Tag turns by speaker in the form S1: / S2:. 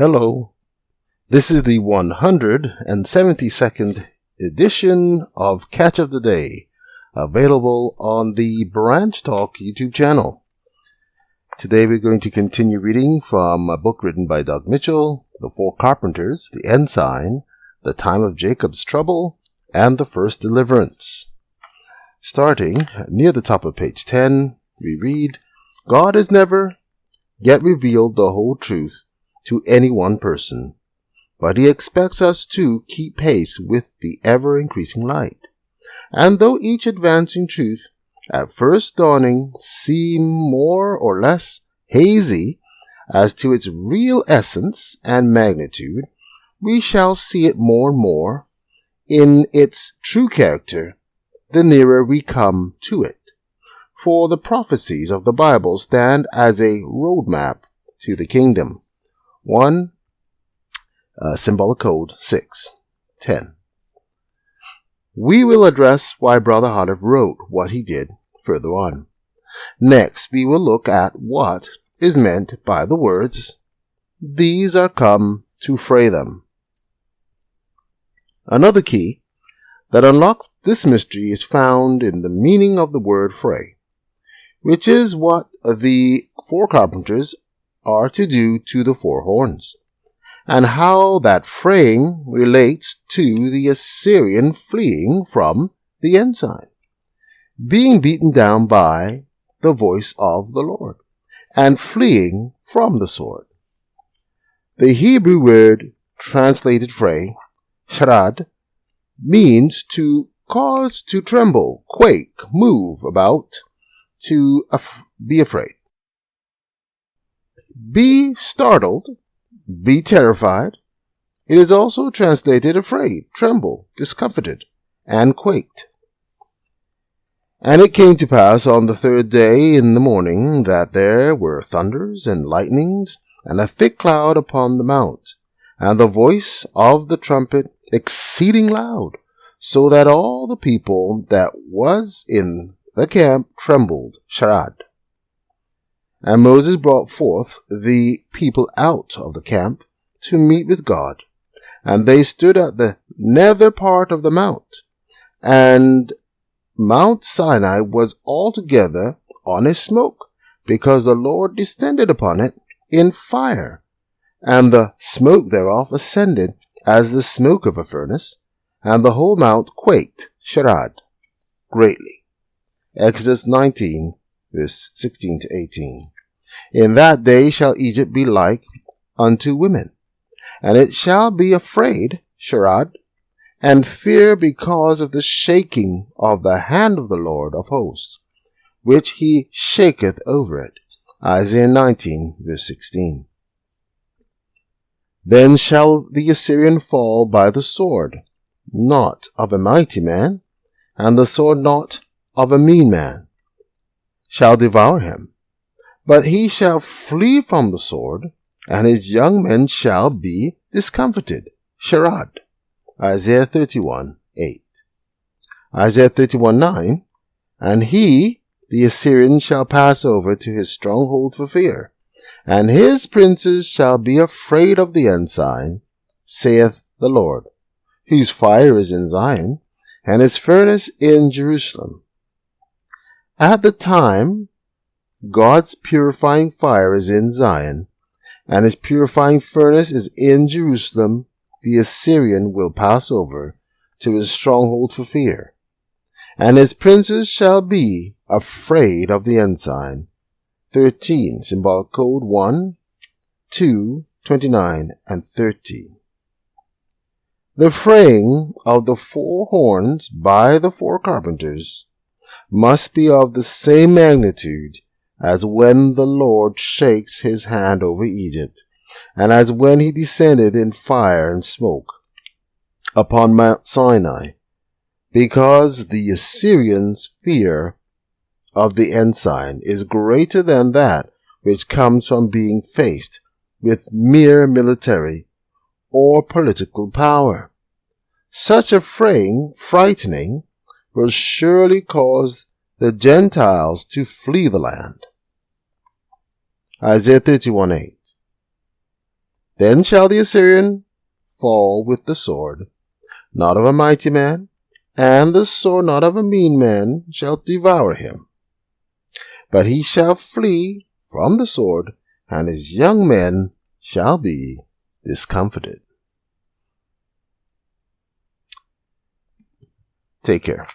S1: Hello, this is the 172nd edition of Catch of the Day, available on the Branch Talk YouTube channel. Today we're going to continue reading from a book written by Doug Mitchell, The Four Carpenters, The Ensign, The Time of Jacob's Trouble, and The First Deliverance. Starting near the top of page 10, we read, God has never yet revealed the whole truth to any one person, but he expects us to keep pace with the ever-increasing light. And though each advancing truth, at first dawning, seem more or less hazy as to its real essence and magnitude, we shall see it more and more in its true character the nearer we come to it. For the prophecies of the Bible stand as a roadmap to the kingdom. 1. Symbolic Code 6:10. We will address why Brother Hardiff wrote what he did further on. Next, we will look at what is meant by the words, "These are come to fray them." Another key that unlocks this mystery is found in the meaning of the word fray, which is what the four carpenters are to do to the four horns, and how that fraying relates to the Assyrian fleeing from the Ensign, being beaten down by the voice of the Lord, and fleeing from the sword. The Hebrew word translated fray, sharad, means to cause to tremble, quake, move about, to be afraid. Be startled, be terrified. It is also translated afraid, tremble, discomfited, and quaked. And it came to pass on the third day in the morning that there were thunders and lightnings, and a thick cloud upon the mount, and the voice of the trumpet exceeding loud, so that all the people that was in the camp trembled, sharad. And Moses brought forth the people out of the camp to meet with God. And they stood at the nether part of the mount. And Mount Sinai was altogether on a smoke, because the Lord descended upon it in fire. And the smoke thereof ascended as the smoke of a furnace. And the whole mount quaked, sharad, greatly. Exodus 19, verse 16 to 18. In that day shall Egypt be like unto women, and it shall be afraid, sharad, and fear because of the shaking of the hand of the Lord of hosts, which he shaketh over it. Isaiah 19, verse 16. Then shall the Assyrian fall by the sword, not of a mighty man, and the sword not of a mean man, shall devour him. But he shall flee from the sword, and his young men shall be discomfited. Sharad. Isaiah 31:8. Isaiah 31:9. And he, the Assyrian, shall pass over to his stronghold for fear, and his princes shall be afraid of the Ensign, saith the Lord, whose fire is in Zion, and his furnace in Jerusalem. At the time God's purifying fire is in Zion, and his purifying furnace is in Jerusalem, the Assyrian will pass over to his stronghold for fear, and his princes shall be afraid of the Ensign. 13, Symbolic Code 1, 2, 29, and 30. The fraying of the four horns by the four carpenters must be of the same magnitude as when the Lord shakes his hand over Egypt, and as when he descended in fire and smoke upon Mount Sinai, because the Assyrians' fear of the Ensign is greater than that which comes from being faced with mere military or political power. Such a frightening will surely cause the Gentiles to flee the land. Isaiah 31:8. Then shall the Assyrian fall with the sword, not of a mighty man, and the sword not of a mean man shall devour him. But he shall flee from the sword, and his young men shall be discomfited. Take care.